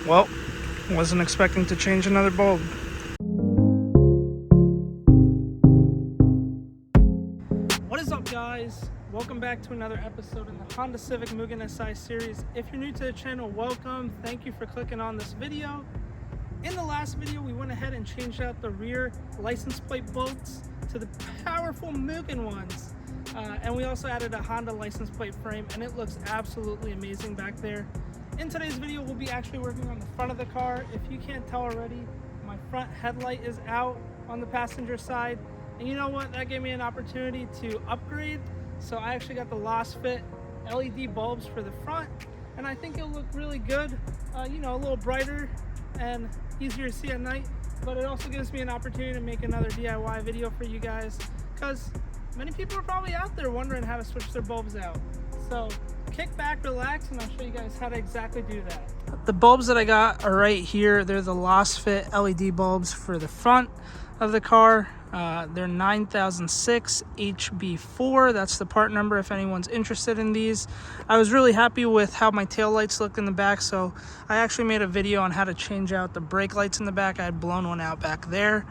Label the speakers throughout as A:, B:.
A: Well, wasn't expecting to change another bulb. What is up, guys? Welcome back to another episode in the Honda Civic Mugen SI series. If you're new to the channel, welcome. Thank you for clicking on this video. In the last video, we went ahead and changed out the rear license plate bolts to the powerful Mugen ones. And we also added a Honda license plate frame, and it looks absolutely amazing back there. In today's video, we'll be actually working on the front of the car. If you can't tell already, my front headlight is out on the passenger side. And you know what? That gave me an opportunity to upgrade. So I actually got the LASFIT LED bulbs for the front, and I think it'll look really good. You know, a little brighter and easier to see at night, but it also gives me an opportunity to make another DIY video for you guys, because many people are probably out there wondering how to switch their bulbs out. So kick back, relax, and I'll show you guys how to exactly do that. The bulbs that I got are right here. They're the LASFIT LED bulbs for the front of the car. They're 9006 HB4. That's the part number if anyone's interested in these. I was really happy with how my tail lights look in the back, so I actually made a video on how to change out the brake lights in the back. I had blown one out back there.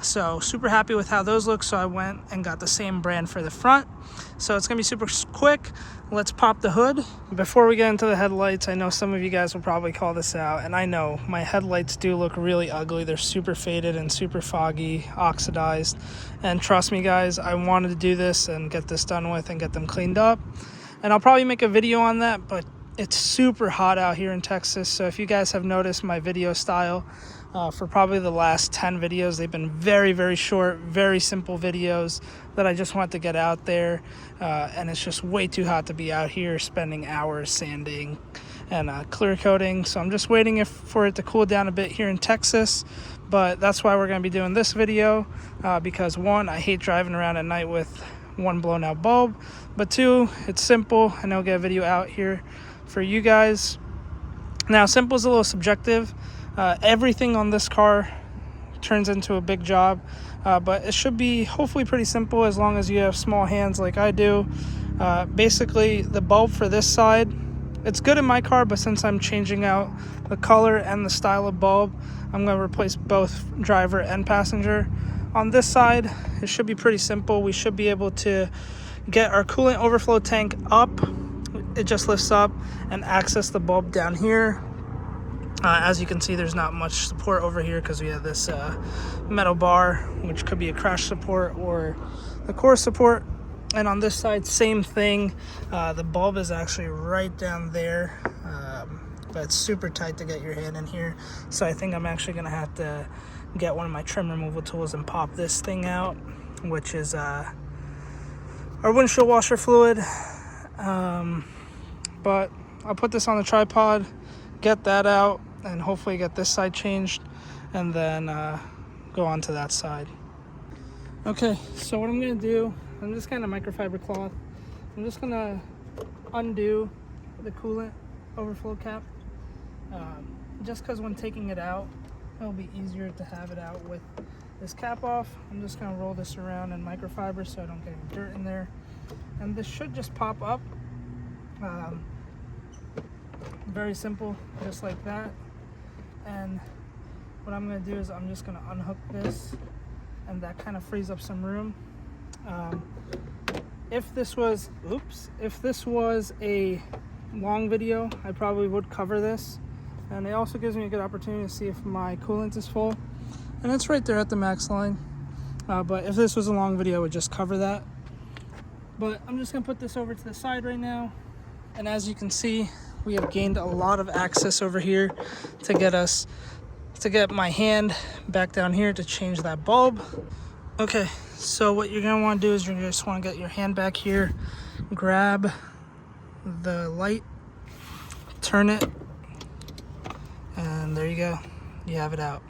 A: So super happy with how those look, so I went and got the same brand for the front. So it's gonna be super quick. Let's pop the hood. Before we get into the headlights, I know some of you guys will probably call this out, and I know my headlights do look really ugly. They're super faded and super foggy, oxidized, and trust me guys, I wanted to do this and get this done with and get them cleaned up, and I'll probably make a video on that. But it's super hot out here in Texas, so if you guys have noticed my video style for probably the last 10 videos, they've been very short, very simple videos that I just want to get out there, and it's just way too hot to be out here spending hours sanding and clear coating. So I'm just waiting for it to cool down a bit here in Texas. But that's why we're going to be doing this video, because one, I hate driving around at night with one blown out bulb, but two, it's simple and I'll get a video out here for you guys. Now, simple is a little subjective. Everything on this car turns into a big job, but it should be hopefully pretty simple as long as you have small hands like I do. Basically, the bulb for this side, it's good in my car, but since I'm changing out the color and the style of bulb, I'm going to replace both driver and passenger. On this side, it should be pretty simple. We should be able to get our coolant overflow tank up. It just lifts up and access the bulb down here. As you can see, there's not much support over here because we have this metal bar, which could be a crash support or the core support. And on this side, same thing. The bulb is actually right down there, but it's super tight to get your hand in here. So I think I'm actually going to have to get one of my trim removal tools and pop this thing out, which is our windshield washer fluid. But I'll put this on the tripod, get that out, and hopefully get this side changed, and then go on to that side. Okay, so what I'm going to do, I'm just kind of microfiber cloth. I'm just going to undo the coolant overflow cap, just because when taking it out, it'll be easier to have it out with this cap off. I'm just going to roll this around in microfiber so I don't get any dirt in there. And this should just pop up. Very simple, just like that. And what I'm going to do is I'm just going to unhook this, and that kind of frees up some room. If this was a long video, I probably would cover this, and it also gives me a good opportunity to see if my coolant is full, and it's right there at the max line. But if this was a long video, I would just cover that. But I'm just going to put this over to the side right now, and as you can see, we have gained a lot of access over here to get my hand back down here to change that bulb. Okay, so what you're gonna want to do is you're gonna just want to get your hand back here, grab the light, turn it, and there you go, you have it out.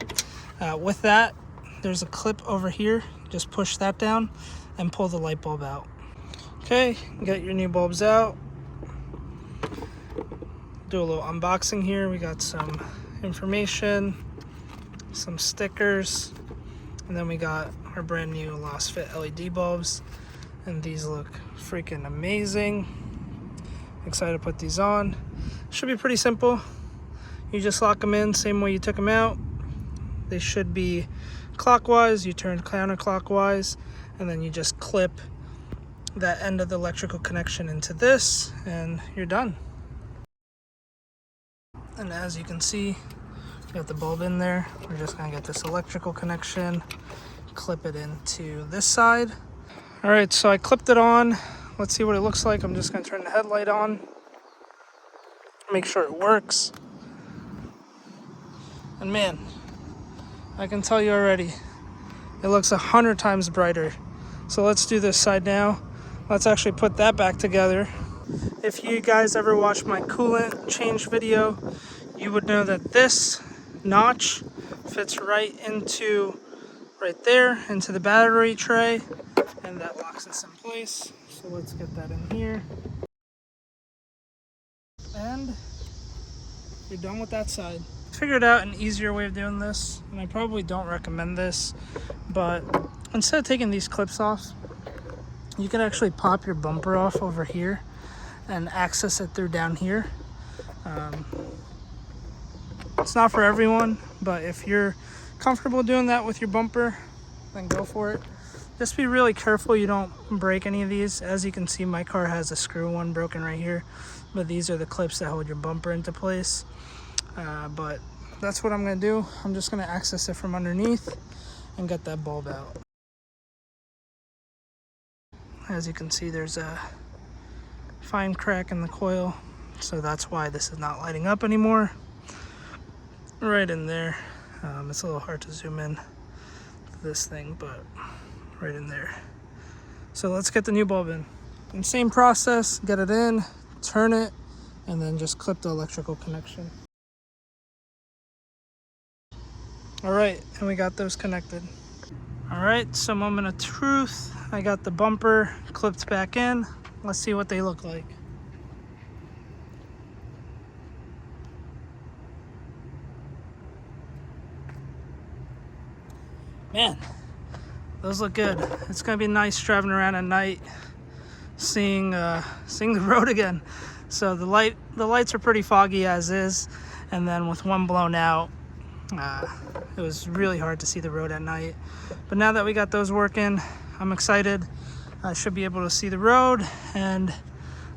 A: With that, there's a clip over here, just push that down and pull the light bulb out. Okay, get your new bulbs out. Do a little unboxing here. We got some information, some stickers, and then we got our brand new LASFIT LED bulbs, and these look freaking amazing. Excited to put these on. Should be pretty simple. You just lock them in same way you took them out. They should be clockwise. You turn counterclockwise, and then you just clip that end of the electrical connection into this, and you're done. And as you can see, you got the bulb in there. We're just gonna get this electrical connection, clip it into this side. All right, so I clipped it on. Let's see what it looks like. I'm just gonna turn the headlight on, make sure it works. And man, I can tell you already, it looks 100 times brighter. So let's do this side now. Let's actually put that back together. If you guys ever watched my coolant change video, you would know that this notch fits right there into the battery tray, and that locks this in place. So let's get that in here. And you're done with that side. Figured out an easier way of doing this, and I probably don't recommend this, but instead of taking these clips off, you can actually pop your bumper off over here and access it through down here. It's not for everyone, but if you're comfortable doing that with your bumper, then go for it. Just be really careful you don't break any of these. As you can see, my car has a screw one broken right here, but these are the clips that hold your bumper into place. But that's what I'm gonna do. I'm just gonna access it from underneath and get that bulb out. As you can see, there's a fine crack in the coil, so that's why this is not lighting up anymore. Right in there. It's a little hard to zoom in to this thing, but right in there. So let's get the new bulb in. And same process, get it in, turn it, and then just clip the electrical connection. All right, and we got those connected. All right, so moment of truth. I got the bumper clipped back in. Let's see what they look like. Man, those look good. It's gonna be nice driving around at night, seeing the road again. So the lights are pretty foggy as is, and then with one blown out, it was really hard to see the road at night. But now that we got those working, I'm excited. I should be able to see the road, and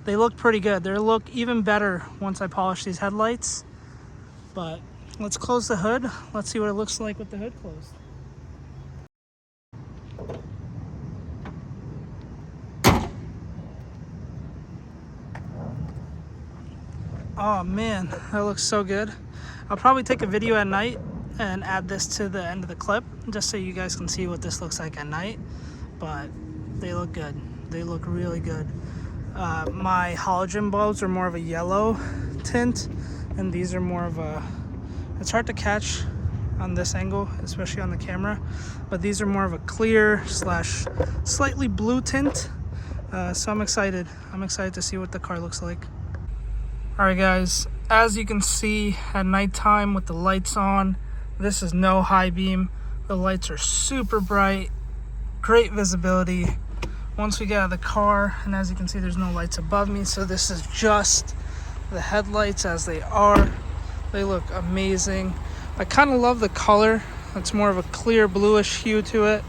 A: they look pretty good. They'll look even better once I polish these headlights. But let's close the hood. Let's see what it looks like with the hood closed. Oh man, that looks so good. I'll probably take a video at night and add this to the end of the clip just so you guys can see what this looks like at night. But they look good. They look really good. My halogen bulbs are more of a yellow tint, and these are more of a, it's hard to catch on this angle, especially on the camera, but these are more of a clear slash slightly blue tint. So I'm excited to see what the car looks like. All right guys, as you can see at nighttime with the lights on, this is no high beam. The lights are super bright, great visibility once we get out of the car, and as you can see there's no lights above me, so this is just the headlights as they are. They look amazing. I kind of love the color. It's more of a clear bluish hue to it,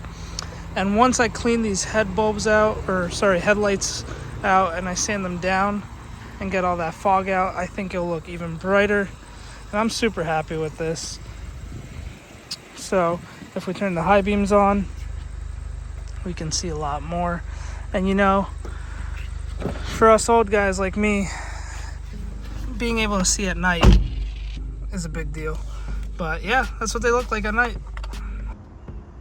A: and once I clean these headlights out and I sand them down and get all that fog out, I think it'll look even brighter, and I'm super happy with this. So if we turn the high beams on, we can see a lot more. And you know, for us old guys like me, being able to see at night is a big deal. But yeah, that's what they look like at night.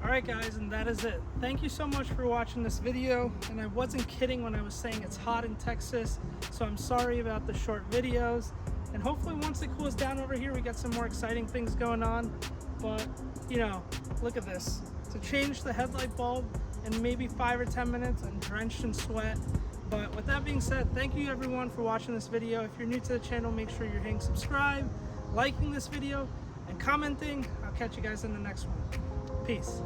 A: Alright guys, and that is it. Thank you so much for watching this video, and I wasn't kidding when I was saying it's hot in Texas, so I'm sorry about the short videos, and hopefully once it cools down over here we get some more exciting things going on. But you know, look at this. To change the headlight bulb in maybe 5 or 10 minutes, I'm drenched in sweat. But with that being said, thank you everyone for watching this video. If you're new to the channel, make sure you're hitting subscribe, liking this video, and commenting. I'll catch you guys in the next one. Peace.